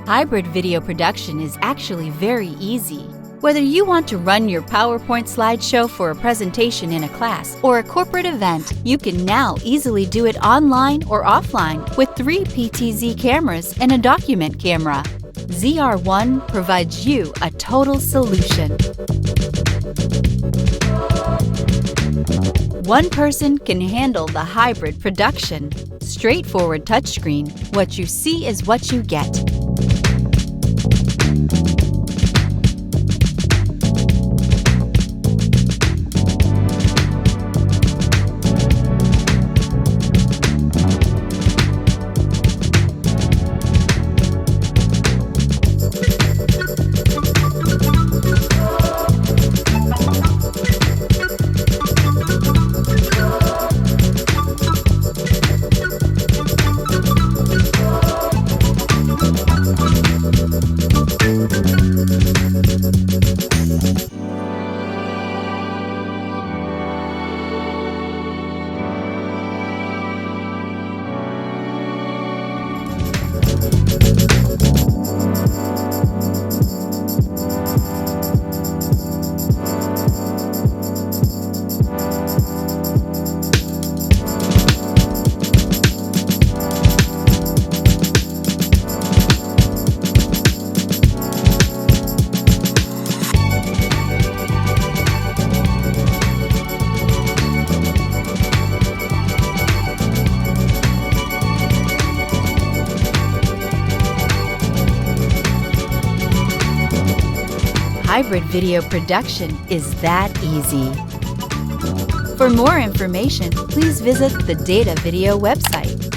Hybrid video production is actually very easy. Whether you want to run your PowerPoint slideshow for a presentation in a class or a corporate event, you can now easily do it online or offline with 3 PTZ cameras and a document camera. ZR-1 provides you a total solution. One person can handle the hybrid production. Straightforward touchscreen. What you see is what you get. Hybrid video production is that easy. For more information, please visit the Datavideo website.